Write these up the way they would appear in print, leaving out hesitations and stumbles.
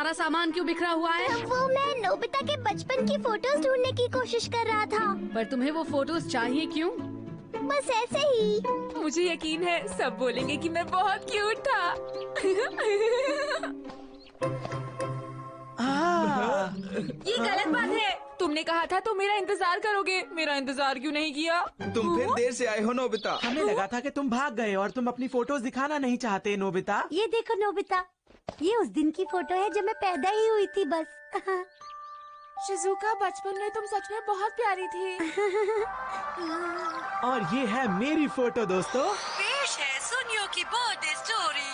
सारा सामान क्यों बिखरा हुआ है? वो मैं नोबिता के बचपन की फोटोज ढूंढने की कोशिश कर रहा था। पर तुम्हें वो फोटोज चाहिए क्यों? बस ऐसे ही। मुझे यकीन है सब बोलेंगे कि मैं बहुत क्यूट था। ये गलत बात है। तुमने कहा था तुम मेरा इंतजार करोगे, मेरा इंतजार क्यों नहीं किया? तुम फिर देर से आए हो नोबिता। हमें लगा था कि तुम भाग गए और तुम अपनी फोटोज दिखाना नहीं चाहते नोबिता। ये देखो नोबिता, ये उस दिन की फोटो है जब मैं पैदा ही हुई थी बस। शिजुका, बचपन में तुम सच में बहुत प्यारी थी। और ये है मेरी फोटो दोस्तों। पेश है सुनियो की बर्थडे स्टोरी।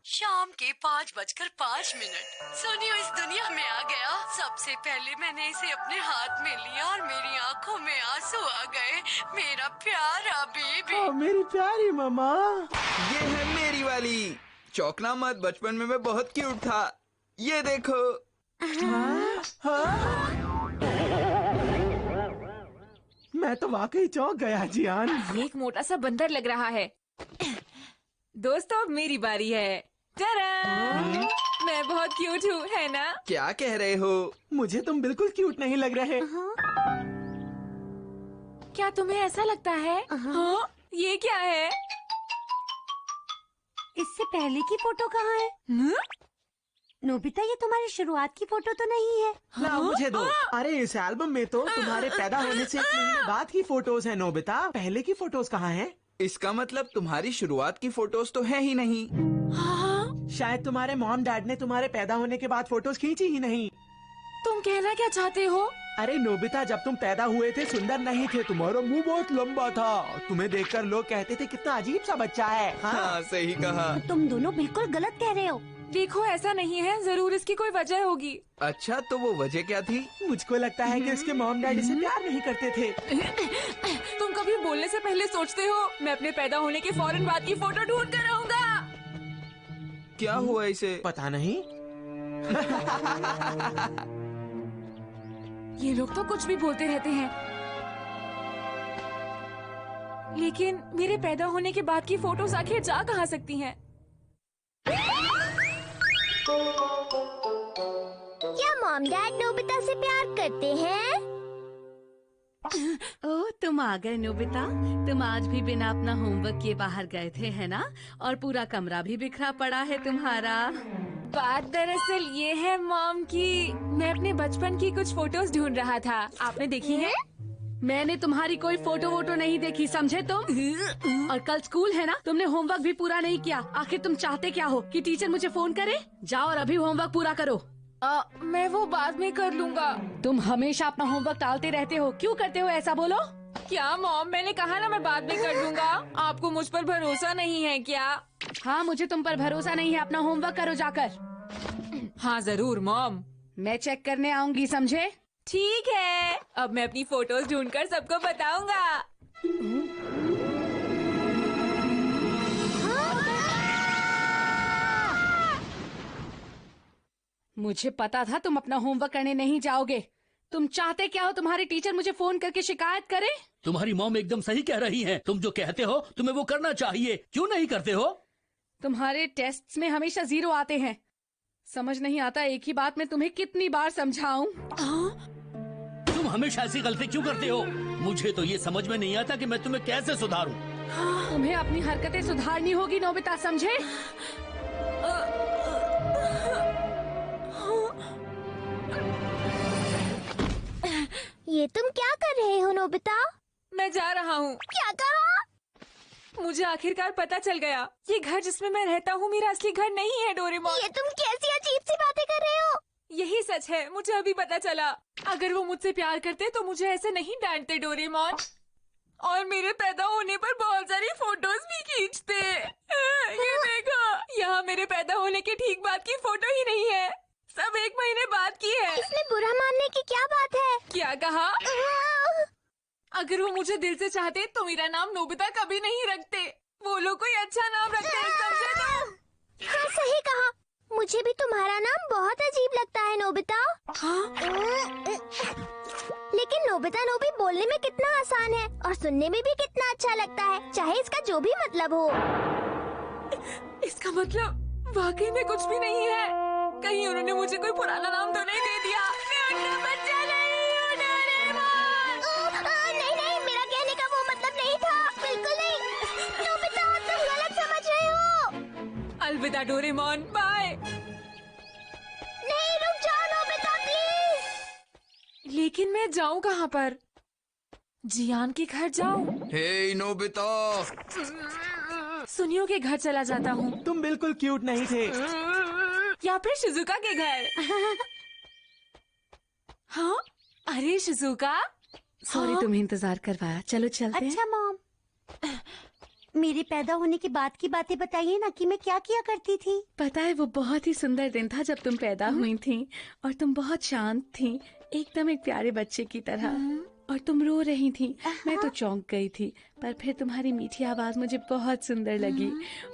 शाम के 5:05। सोनियो इस दुनिया में आ गया। सबसे पहले मैंने इसे अपने हाथ में लिया और मेरी आंखों में आंसू आ गए। मेरा प्यारा बेबी। मेरी प्यारी मम्मा। ये है मेरी वाली। चौंकना मत, बचपन में मैं बहुत क्यूट था। ये देखो। मैं तो वाकई चौंक गया जियान। ये एक मोटा सा बंदर लग रहा है। दोस्तों अब मेरी बारी है। टडा! मैं बहुत क्यूट हूँ, है ना? क्या कह रहे हो? मुझे तुम बिल्कुल क्यूट नहीं लग रहे। क्या तुम्हें ऐसा लगता है? हाँ? ये क्या है? इससे पहले की फोटो कहाँ है? नोबिता, ये तुम्हारी शुरुआत की फोटो तो नहीं है? ला मुझे दो। अरे इस एल्बम में तो तुम्हारे पैदा होने से 1 महीने बाद की फोटोज है नोबिता। पहले की फोटोज कहाँ हैं? इसका मतलब तुम्हारी शुरुआत की फोटोज तो है ही नहीं। शायद तुम्हारे मॉम डैड ने तुम्हारे पैदा होने के बाद फोटोज खींची ही नहीं। तुम कहना क्या चाहते हो? अरे नोबिता, जब तुम पैदा हुए थे सुंदर नहीं थे। तुम्हारा मुंह बहुत लंबा था। तुम्हें देखकर लोग कहते थे कितना अजीब सा बच्चा है। हाँ, सही कहा। तुम दोनों बिल्कुल गलत कह रहे हो। देखो ऐसा नहीं है, जरूर इसकी कोई वजह होगी। अच्छा, तो वो वजह क्या थी? मुझको लगता है कि इसके मॉम डैड इसे प्यार नहीं करते थे। तुम कभी बोलने से पहले सोचते हो? मैं अपने पैदा होने के फौरन बाद की फोटो ढूंढ कर रहूंगा। क्या हुआ इसे? पता नहीं। ये लोग तो कुछ भी बोलते रहते हैं, लेकिन मेरे पैदा होने के बाद की फोटोज आखिर जा कहाँ सकती हैं? क्या मॉम डैड नोबिता से प्यार करते हैं? ओह, तुम आ गए नोबिता। तुम आज भी बिना अपना होमवर्क किए बाहर गए थे, है ना? और पूरा कमरा भी बिखरा पड़ा है तुम्हारा। बात दरअसल ये है मॉम की, मैं अपने बचपन की कुछ फोटोज ढूंढ रहा था। आपने देखी है? मैंने तुम्हारी कोई फोटो वोटो नहीं देखी, समझे तुम? और कल स्कूल है ना, तुमने होमवर्क भी पूरा नहीं किया। आखिर तुम चाहते क्या हो? कि टीचर मुझे फोन करे? जाओ और अभी होमवर्क पूरा करो। मैं वो बाद में कर लूंगा। तुम हमेशा अपना होमवर्क टालते रहते हो, क्यों करते हो ऐसा, बोलो? क्या मॉम, मैंने कहा ना मैं बाद में कर लूंगा। आपको मुझ पर भरोसा नहीं है क्या? हाँ, मुझे तुम पर भरोसा नहीं है। अपना होमवर्क करो जाकर। हाँ जरूर मॉम। मैं चेक करने आऊंगी, समझे? ठीक है, अब मैं अपनी फोटोज ढूंढकर सबको बताऊंगा। मुझे पता था तुम अपना होमवर्क करने नहीं जाओगे। तुम चाहते क्या हो? तुम्हारी टीचर मुझे फोन करके शिकायत करे? तुम्हारी मॉम एकदम सही कह रही हैं। तुम जो कहते हो तुम्हें वो करना चाहिए, क्यों नहीं करते हो? तुम्हारे टेस्ट्स में हमेशा 0 आते हैं। समझ नहीं आता एक ही बात मैं तुम्हें कितनी बार समझाऊं। तुम हमेशा ऐसी गलती क्यों करते हो? मुझे तो ये समझ में नहीं आता कि मैं तुम्हें कैसे सुधारूं। तुम्हें अपनी हरकतें सुधारनी होगी नोबिता, समझे? ये तुम क्या कर रहे हो नोबिता? मैं जा रहा हूँ। क्या कहा? मुझे आखिरकार पता चल गया, ये घर जिसमें मैं रहता हूँ मेरा असली घर नहीं है डोरेमोन। ये तुम कैसी अजीब सी बातें कर रहे हो? यही सच है, मुझे अभी पता चला। अगर वो मुझसे प्यार करते तो मुझे ऐसे नहीं डांटते डोरेमोन, और मेरे पैदा होने पर बहुत सारी फोटोज भी खींचते। ये देखो, यहाँ मेरे पैदा होने के ठीक बाद की फोटो ही नहीं है, सब 1 महीने बाद की है। इसमें बुरा मानने की क्या बात है? क्या कहा? अगर वो मुझे दिल से चाहते तो मेरा नाम नोबिता कभी नहीं रखते। वो लोग कोई अच्छा नाम रखते हैं, समझे तुम? हाँ, सही कहा। मुझे भी तुम्हारा नाम बहुत अजीब लगता है नोबिता। लेकिन नोबिता नोबी बोलने में कितना आसान है और सुनने में भी कितना अच्छा लगता है, चाहे इसका जो भी मतलब हो। इसका मतलब वाकई में कुछ भी नहीं है। कहीं उन्होंने मुझे कोई पुराना नाम तो नहीं दे दिया। मैं उनका बच्चा नहीं हूँ, डोरेमोन। नहीं नहीं, मेरा कहने का वो मतलब नहीं था, बिल्कुल नहीं। नोबिता, तुम गलत समझ रहे हो। अलविदा डोरेमोन, बाय। नहीं, रुक जाओ नोबिता प्लीज। लेकिन मैं जाऊँ कहाँ पर? जियान के घर जाऊँ? हे नोबिता, सुनियो के घर चला जाता हूँ, तुम बिल्कुल क्यूट नहीं थे। या फिर शिजुका के घर। हाँ, अरे शिजुका। सॉरी हाँ? तुम्हें इंतजार करवाया, चलो चलते हैं। अच्छा मॉम, मेरे पैदा होने के बाद की बातें बताइए ना कि मैं क्या किया करती थी। पता है वो बहुत ही सुंदर दिन था जब तुम पैदा हुई थी और तुम बहुत शांत थी, एकदम एक प्यारे बच्चे की तरह। और तुम रो रही थी, मैं तो चौंक गई थी, पर फिर तुम्हारी मीठी आवाज मुझे बहुत सुंदर लगी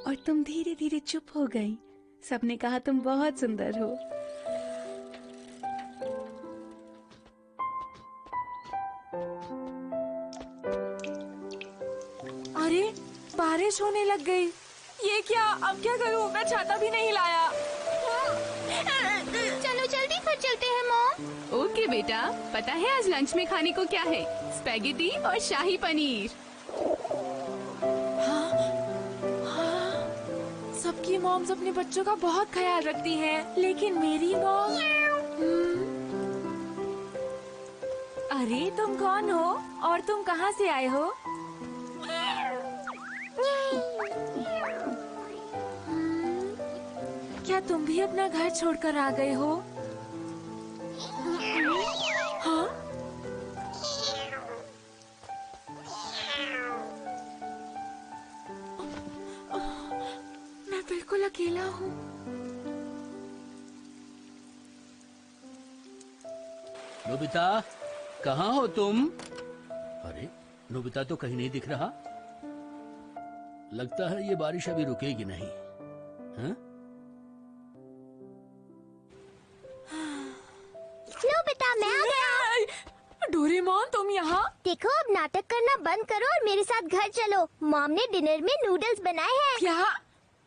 और तुम धीरे धीरे चुप हो गई। सबने कहा तुम बहुत सुंदर हो। अरे बारिश होने लग गई। ये क्या, अब क्या करूँ? मैं छाता भी नहीं लाया। चलो जल्दी फिर चलते हैं मॉम। ओके बेटा, पता है आज लंच में खाने को क्या है? स्पैगेटी और शाही पनीर। सबकी मॉम्स अपने बच्चों का बहुत ख्याल रखती हैं, लेकिन मेरी मॉम। अरे तुम कौन हो और तुम कहाँ से आए हो? क्या तुम भी अपना घर छोड़कर आ गए हो? हाँ? मैं बिल्कुल अकेला हूँ। नोबिता, कहाँ हो तुम? अरे नोबिता तो कहीं नहीं दिख रहा। लगता है ये बारिश अभी रुकेगी नहीं। हाँ? नोबिता, मैं आ गया। डोरेमोन, तुम यहाँ? देखो, अब नाटक करना बंद करो और मेरे साथ घर चलो। मॉम ने डिनर में नूडल्स बनाए हैं। क्या?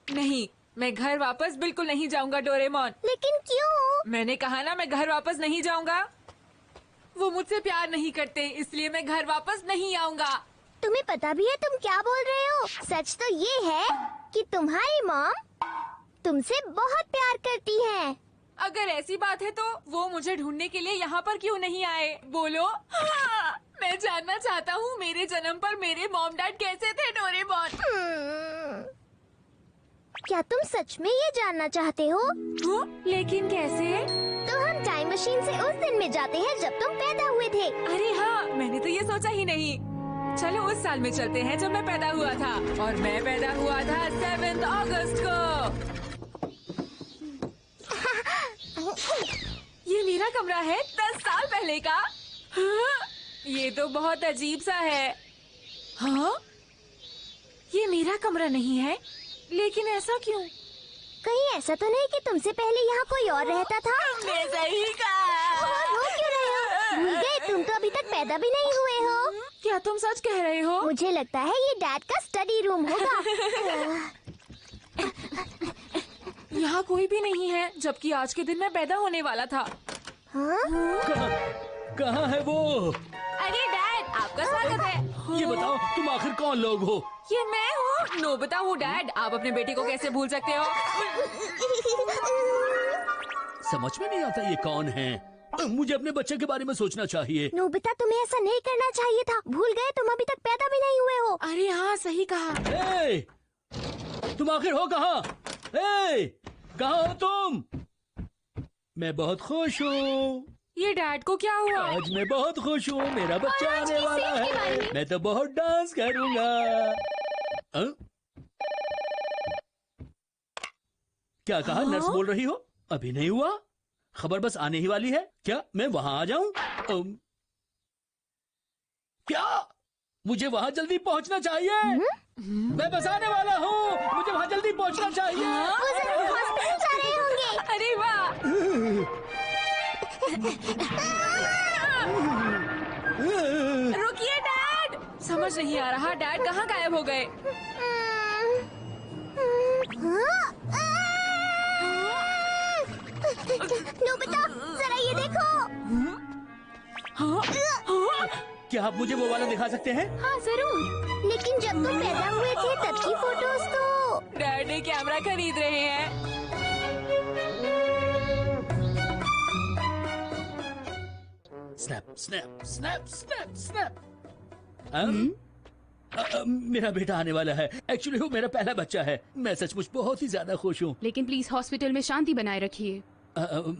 नहीं, मैं घर वापस बिल्कुल नहीं जाऊंगा डोरेमोन। लेकिन क्यों? मैंने कहा ना, मैं घर वापस नहीं जाऊंगा। वो मुझसे प्यार नहीं करते, इसलिए मैं घर वापस नहीं आऊंगा। तुम्हें पता भी है तुम क्या बोल रहे हो? सच तो ये है कि तुम्हारी मॉम तुमसे बहुत प्यार करती है। अगर ऐसी बात है तो वो मुझे ढूंढने के लिए यहाँ पर क्यों नहीं आए? बोलो। हाँ, मैं जानना चाहता हूँ मेरे जन्म पर मेरे मॉम डैड कैसे थे डोरेमोन। क्या तुम सच में ये जानना चाहते हो? लेकिन कैसे? तो हम टाइम मशीन से उस दिन में जाते हैं जब तुम पैदा हुए थे। अरे हाँ, मैंने तो ये सोचा ही नहीं। चलो उस साल में चलते हैं जब मैं पैदा हुआ था, और मैं पैदा हुआ था 7 अगस्त को। ये मेरा कमरा है 10 साल पहले का। हाँ? ये तो बहुत अजीब सा है। हाँ? ये मेरा कमरा नहीं है, लेकिन ऐसा क्यों? कहीं ऐसा तो नहीं कि तुमसे पहले यहाँ कोई और रहता था? तुमने सही कहा। रो क्यों रहे हो? भूल गए, तुम तो अभी तक पैदा भी नहीं हुए हो। क्या तुम सच कह रहे हो? मुझे लगता है ये डैड का स्टडी रूम होगा। यहाँ कोई भी नहीं है, जबकि आज के दिन मैं पैदा होने वाला था। हाँ? कहाँ है वो? अरे डैड, आपका स्वागत है। ये बताओ तुम आखिर कौन लोग हो? ये मैं हूँ, नोबिता हूँ डैड। आप अपने बेटे को कैसे भूल सकते हो? समझ में नहीं आता ये कौन है। मुझे अपने बच्चे के बारे में सोचना चाहिए। नोबिता, तुम्हें ऐसा नहीं करना चाहिए था। भूल गए, तुम अभी तक पैदा भी नहीं हुए हो। अरे हाँ, सही कहा। ए, तुम आखिर हो कहाँ? ए, कहाँ हो तुम? मैं बहुत खुश हूँ। ये डैड को क्या हुआ? आज मैं बहुत खुश हूँ, मेरा बच्चा आने वाला है। मैं तो बहुत डांस करूँगा। क्या कहा? नर्स बोल रही हो? अभी नहीं हुआ? खबर बस आने ही वाली है। क्या मैं वहाँ आ जाऊँ? क्या मुझे वहाँ जल्दी पहुँचना चाहिए? मैं बस आने वाला हूँ, मुझे वहाँ जल्दी पहुँचना चाहिए। वो जरूर हॉस्पिटल जा रहे होंगे। अरे वाह! रुकिए डैड! समझ नहीं आ रहा, डैड कहाँ गायब हो गए? क्या आप मुझे वो वाला दिखा सकते हैं? हाँ जरूर, लेकिन जब तुम पैदा हुए थे तब की फोटोज तो। डैडी कैमरा खरीद रहे हैं। Snap snap snap snap snap. मेरा बेटा आने वाला है। एक्चुअली वो मेरा पहला बच्चा है। मैं सचमुच बहुत ही ज्यादा खुश हूँ। लेकिन प्लीज हॉस्पिटल में शांति बनाए रखिए।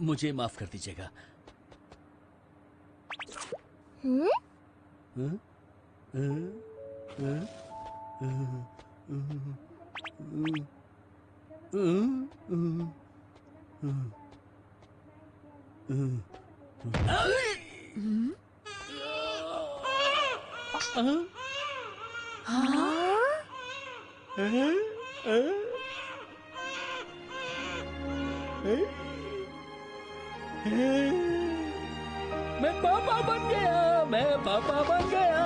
मुझे माफ कर दीजिएगा। मैं पापा बन गया, मैं पापा बन गया।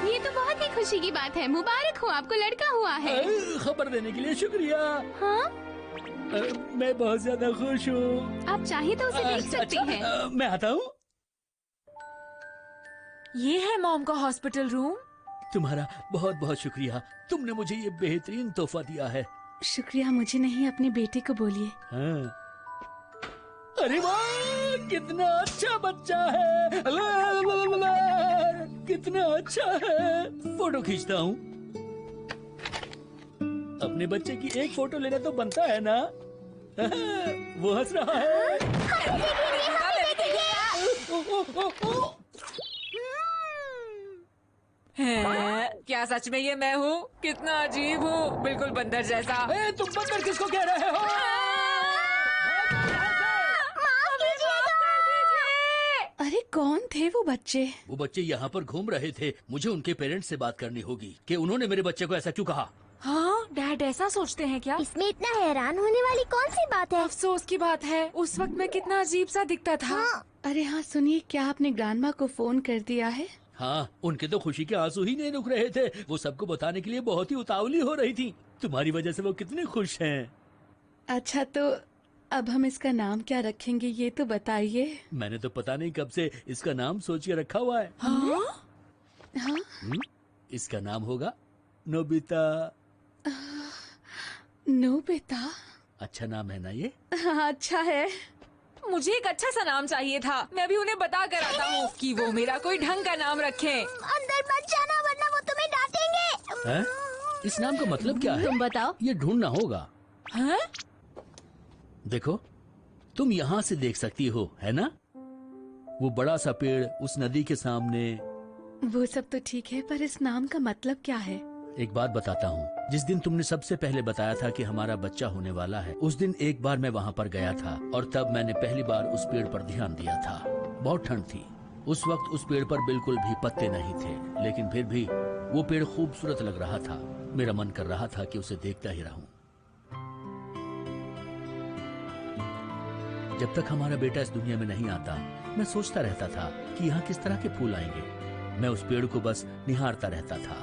ये तो बहुत ही खुशी की बात है। मुबारक हो, आपको लड़का हुआ है। खबर देने के लिए शुक्रिया। हाँ? मैं बहुत ज्यादा खुश हूँ। आप चाहे तो उसे देख सकते हैं। मैं आता हूँ। ये है मॉम का हॉस्पिटल रूम। तुम्हारा बहुत बहुत शुक्रिया। तुमने मुझे ये बेहतरीन तोहफा दिया है। शुक्रिया मुझे नहीं, अपने बेटे को बोलिए। हाँ। अरे वाह, कितना अच्छा बच्चा है। कितना अच्छा है। फोटो खींचता हूँ। अपने बच्चे की एक फोटो लेना तो बनता है ना। वो हंस रहा है। क्या सच में ये मैं हूँ? कितना अजीब हूँ, बिल्कुल बंदर जैसा। तुम बंदर किसको कह रहे हो? अरे कौन थे वो बच्चे? वो बच्चे यहाँ पर घूम रहे थे। मुझे उनके पेरेंट्स से बात करनी होगी कि उन्होंने मेरे बच्चे को ऐसा क्यों कहा। हाँ, डैड ऐसा सोचते हैं क्या? इसमें इतना हैरान होने वाली कौन सी बात है? अफसोस की बात है, उस वक्त मैं कितना अजीब सा दिखता था। अरे हाँ सुनिए, क्या आपने ग्रैंडमा को फोन कर दिया है? हाँ, उनके तो खुशी के आंसू ही नहीं रुक रहे थे। वो सबको बताने के लिए बहुत ही उतावली हो रही थी। तुम्हारी वजह से वो कितने खुश हैं। अच्छा तो अब हम इसका नाम क्या रखेंगे ये तो बताइए। मैंने तो पता नहीं कब से इसका नाम सोच के रखा हुआ है। हाँ? इसका नाम होगा नोबिता। नोबिता? अच्छा नाम है ना ये? हाँ अच्छा है। मुझे एक अच्छा सा नाम चाहिए था। मैं भी उन्हें बता कर आता हूँ कि वो मेरा कोई ढंग का नाम रखें। अंदर मत जाना वरना वो तुम्हें डांटेंगे। है? इस नाम का मतलब क्या है? तुम बताओ। ये ढूंढना होगा। हाँ? देखो, तुम यहाँ से देख सकती हो, है ना? वो बड़ा सा पेड़ उस नदी के सामने। वो सब तो ठीक है, पर इस नाम का मतलब क्या है? एक बात बताता हूँ। जिस दिन तुमने सबसे पहले बताया था कि हमारा बच्चा होने वाला है, उस दिन एक बार मैं वहाँ पर गया था और तब मैंने पहली बार उस पेड़ पर ध्यान दिया था। बहुत ठंड थी। उस वक्त उस पेड़ पर बिल्कुल भी पत्ते नहीं थे, लेकिन फिर भी वो पेड़ खूबसूरत लग रहा था। मेरा मन कर रहा था कि उसे देखता ही रहूं। जब तक हमारा बेटा इस दुनिया में नहीं आता, मैं सोचता रहता था कि यहाँ किस तरह के फूल आएंगे। मैं उस पेड़ को बस निहारता रहता था।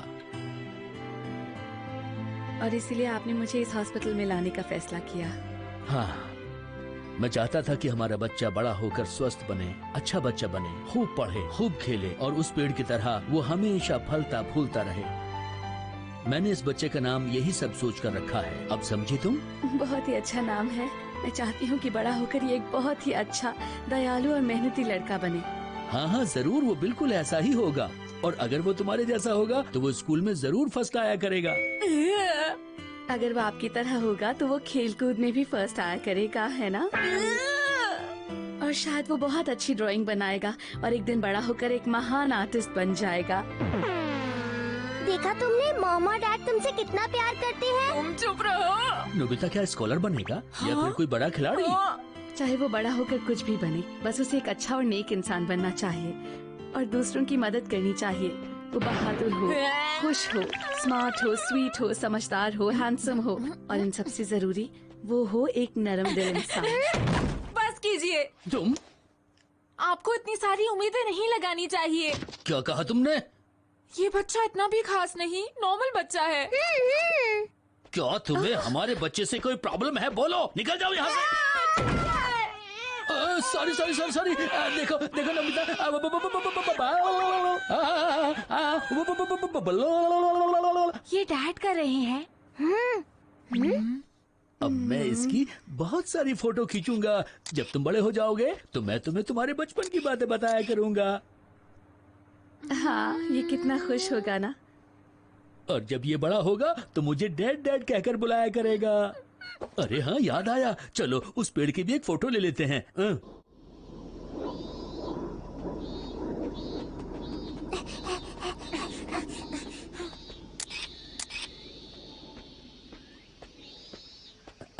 और इसीलिए आपने मुझे इस हॉस्पिटल में लाने का फैसला किया। हाँ, मैं चाहता था कि हमारा बच्चा बड़ा होकर स्वस्थ बने, अच्छा बच्चा बने, खूब पढ़े, खूब खेले और उस पेड़ की तरह वो हमेशा फलता फूलता रहे। मैंने इस बच्चे का नाम यही सब सोचकर रखा है। अब समझी तुम? बहुत ही अच्छा नाम है। मैं चाहती हूँ कि बड़ा होकर ये एक बहुत ही अच्छा, दयालु और मेहनती लड़का बने। हाँ हाँ जरूर, वो बिल्कुल ऐसा ही होगा। और अगर वो तुम्हारे जैसा होगा तो वो स्कूल में जरूर फर्स्ट आया करेगा। अगर वो आपकी तरह होगा तो वो खेल कूद में भी फर्स्ट आया करेगा, है ना? और शायद वो बहुत अच्छी ड्राइंग बनाएगा और एक दिन बड़ा होकर एक महान आर्टिस्ट बन जाएगा। देखा तुमने, मॉम और डैड तुमसे कितना प्यार करते हैं। तुम चुप रहो। नोबिता क्या स्कॉलर बनेगा या फिर कोई बड़ा खिलाड़ी? चाहे वो बड़ा होकर कुछ भी बने, बस उसे एक अच्छा और नेक इंसान बनना चाहिए और दूसरों की मदद करनी चाहिए। वो बहादुर हो, खुश हो, स्मार्ट हो, स्वीट हो, समझदार हो, हैंडसम हो और इन सबसे जरूरी वो हो एक नरम दिल इंसान। बस कीजिए। तुम? आपको इतनी सारी उम्मीदें नहीं लगानी चाहिए। क्या कहा तुमने? ये बच्चा इतना भी खास नहीं, नॉर्मल बच्चा है। क्या तुम्हें हमारे बच्चे से कोई प्रॉब्लम है? बोलो, निकल जाओ यहाँ से। सॉरी सॉरी सॉरी सॉरी, देखो देखो नमिता, ये डैड कर रहे हैं। अब मैं इसकी बहुत सारी फोटो खींचूंगा। जब तुम बड़े हो जाओगे तो मैं तुम्हें तुम्हारे बचपन की बातें बताया करूंगा। हाँ, ये कितना खुश होगा ना। और जब ये बड़ा होगा तो मुझे डैड डैड कहकर बुलाया करेगा। अरे हाँ, याद आया, चलो उस पेड़ की भी एक फोटो ले लेते हैं।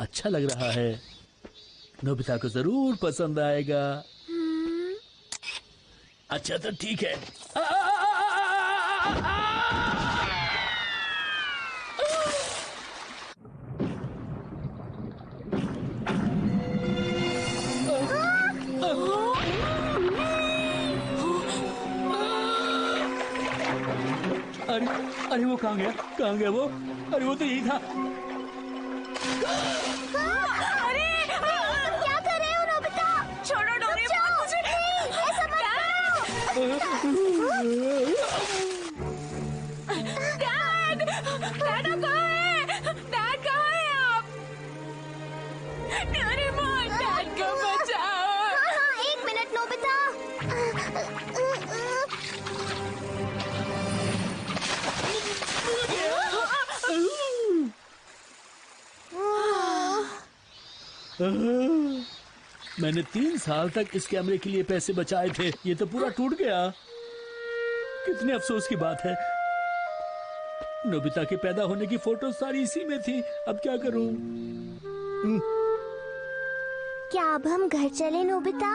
अच्छा लग रहा है, नोबिता को जरूर पसंद आएगा। अच्छा तो ठीक है। अरे अरे वो कहाँ गया वो? अरे वो तो यही था। अरे क्या कर रहे हो नोबिता? छोड़ो डोरेमोन, मुझे ऐसा मत करो। डैड, डैड आप कहाँ हैं? डैड कहाँ हैं आप? डोरेमोन, डैड को बचाओ। हाँ, 1 मिनट नोबिता। मैंने 3 साल तक इस कैमरे के लिए पैसे बचाए थे, ये तो पूरा टूट गया। कितने अफसोस की बात है। नोबिता के पैदा होने की फोटो सारी इसी में थी। अब क्या करूं? क्या अब हम घर चले नोबिता?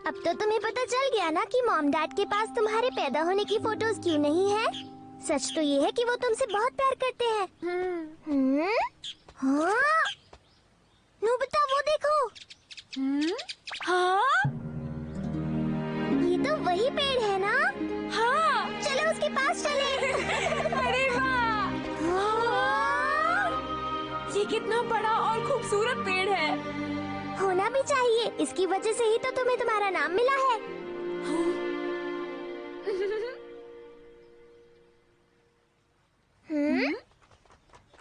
अब तो तुम्हें पता चल गया ना कि मॉम डैड के पास तुम्हारे पैदा होने की फोटोज क्यों नहीं है। सच तो ये है कि वो तुमसे बहुत प्यार करते हैं। हाँ? नोबिता वो देखो। हाँ? ये तो वही पेड़ है ना? हाँ। चलो उसके पास चले। अरे वाह! ये कितना बड़ा और खूबसूरत पेड़ है। होना भी चाहिए, इसकी वजह से ही तो तुम्हें तुम्हारा नाम मिला है।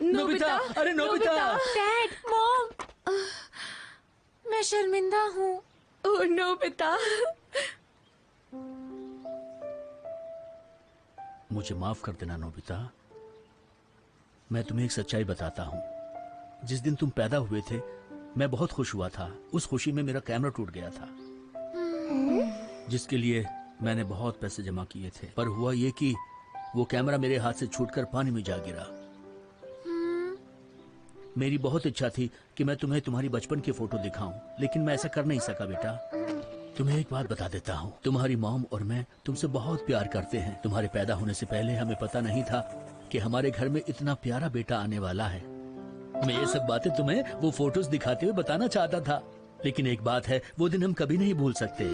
नोबिता, अरे नोबिता। डैड, मॉम, मैं शर्मिंदा हूँ। ओह नोबिता। मुझे माफ कर देना नोबिता। मैं तुम्हें एक सच्चाई बताता हूँ। जिस दिन तुम पैदा हुए थे मैं बहुत खुश हुआ था। उस खुशी में मेरा कैमरा टूट गया था, जिसके लिए मैंने बहुत पैसे जमा किए थे। पर हुआ ये कि वो कैमरा मेरे हाथ से छूटकर पानी में जा गिरा। मेरी बहुत इच्छा थी कि मैं तुम्हें तुम्हारी बचपन की फोटो दिखाऊं, लेकिन मैं ऐसा कर नहीं सका बेटा। तुम्हें एक बात बता देता हूँ, तुम्हारी मॉम और मैं तुमसे बहुत प्यार करते हैं। तुम्हारे पैदा होने से पहले हमें पता नहीं था कि हमारे घर में इतना प्यारा बेटा आने वाला है। मैं ये सब बातें तुम्हें वो फोटोज दिखाते हुए बताना चाहता था, लेकिन एक बात है, वो दिन हम कभी नहीं भूल सकते।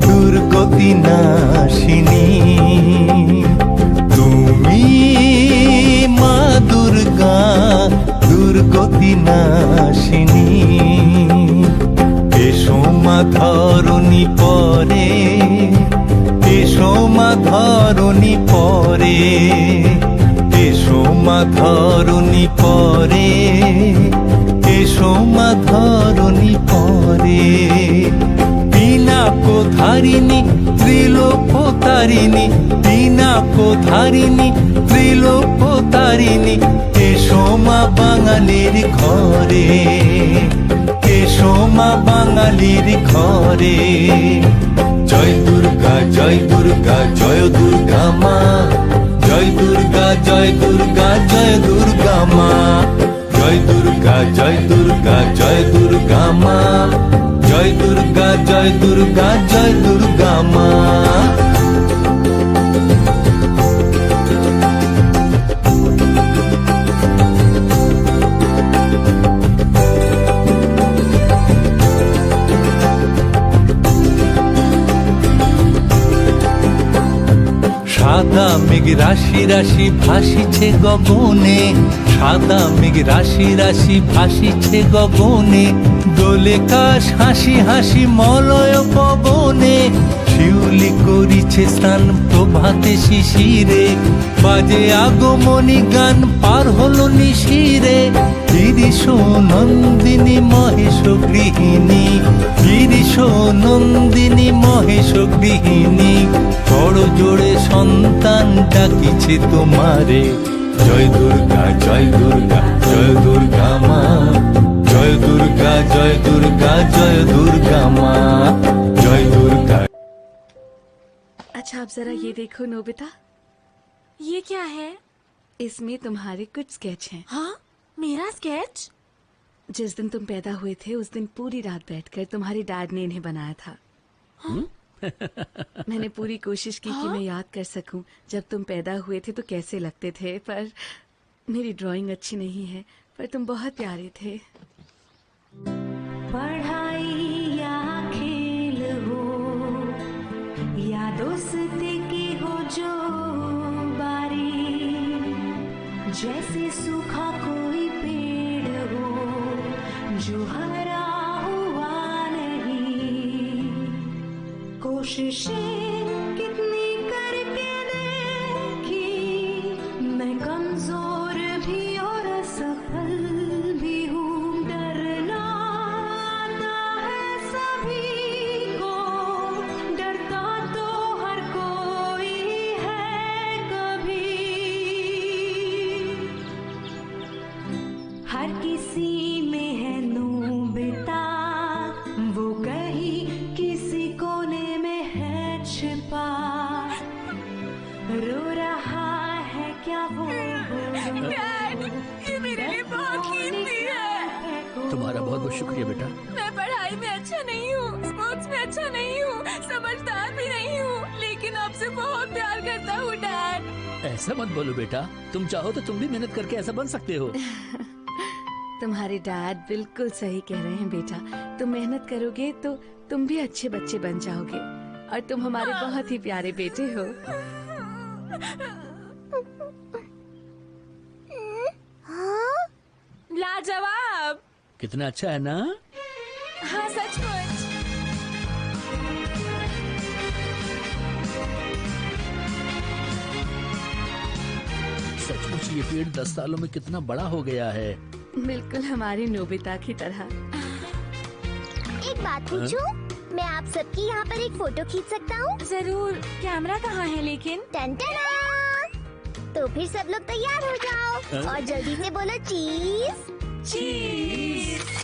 দুর্গতি নাশিনী তুমি মা দুর্গা দুর্গতি নাশিনী এসো মা ধরণী পরে এসো মা ধরণী পরে এসো মা ধরণী পরে এসো মা ধরণী পরে ধারিণী ত্রিলোকতারিণী পিনাকধারিণী ত্রিলোকতারিণী এসো মা বাঙালির ঘরে এসো মা বাঙালির ঘরে জয় দুর্গা জয় দুর্গা জয় দুর্গা মা জয় দুর্গা জয় দুর্গা জয় দুর্গা মা জয় দুর্গা জয় দুর্গা জয় দুর্গা মা জয় দুর্গা জয় দুর্গা জয় দুর্গা মা সাদা মেঘ রাশি রাশি ভাসিছে গগনে সাদা মেঘ রাশি রাশি ভাসিছে গগনে দোলে কাশ হাসি হাসি মলয় পবনে শিউলি করিছে স্নান প্রভাতে শিশিরে বাজে আগমনী গান পার হলো নিশিরে গিরিশ নন্দিনী মহেশ গৃহিণী গিরিশ নন্দিনী মহেশ গৃহিণী বড় জোড়ে সন্তান ডাকিছে তোমারে জয় দুর্গা জয় দুর্গা জয় দুর্গা মা জয় দুর্গা জয় দুর্গা জয় দুর্গা মা জয় দুর্গা। अच्छा आप जरा ये देखो नोबिता, ये क्या है? इसमें तुम्हारे कुछ स्केच हैं। हाँ, मेरा स्केच? जिस दिन तुम पैदा हुए थे उस दिन पूरी रात बैठकर तुम्हारे डैड ने इन्हें बनाया था। मैंने पूरी कोशिश की कि मैं याद कर सकूं जब तुम पैदा हुए थे तो कैसे लगते थे, पर मेरी ड्राइंग अच्छी नहीं है, पर तुम बहुत प्यारे थे। पढ़ाई या खेल हो या दोस्ती की हो जो बारी, जैसे सूखा कोई पेड़ हो जो हरा हुआ नहीं, कोशिशें कितनी करके देखी मैं कमजोर भी और असफल भी हूँ। डरना आता है सभी को, डरता तो हर कोई है कभी, हर किसी में है नोबिता, वो कहीं किसी कोने में है छिपा, रो रहा है क्या वो डैड, ये मेरे लिए बहुत कीमती है। तुम्हारा बहुत बहुत शुक्रिया बेटा। मैं पढ़ाई में अच्छा नहीं हूँ, स्पोर्ट्स में अच्छा नहीं हूँ, समझदार भी नहीं हूँ, लेकिन आपसे बहुत प्यार करता हूँ डैड। ऐसा मत बोलो बेटा, तुम चाहो तो तुम भी मेहनत करके ऐसा बन सकते हो। तुम्हारे डैड बिल्कुल सही कह रहे हैं बेटा, तुम मेहनत करोगे तो तुम भी अच्छे बच्चे बन जाओगे, और तुम हमारे बहुत ही प्यारे बेटे हो। लाजवाब। कितना अच्छा है ना? हाँ सचमुच। सचमुच ये पेड़ 10 सालों में कितना बड़ा हो गया है। बिल्कुल हमारी नोबिता की तरह। एक बात पूछूं? मैं आप सबकी यहाँ पर एक फोटो खींच सकता हूँ? जरूर। कैमरा कहाँ है लेकिन? टन-टना! तो फिर सब लोग तैयार हो जाओ और जल्दी से बोलो चीज। चीज।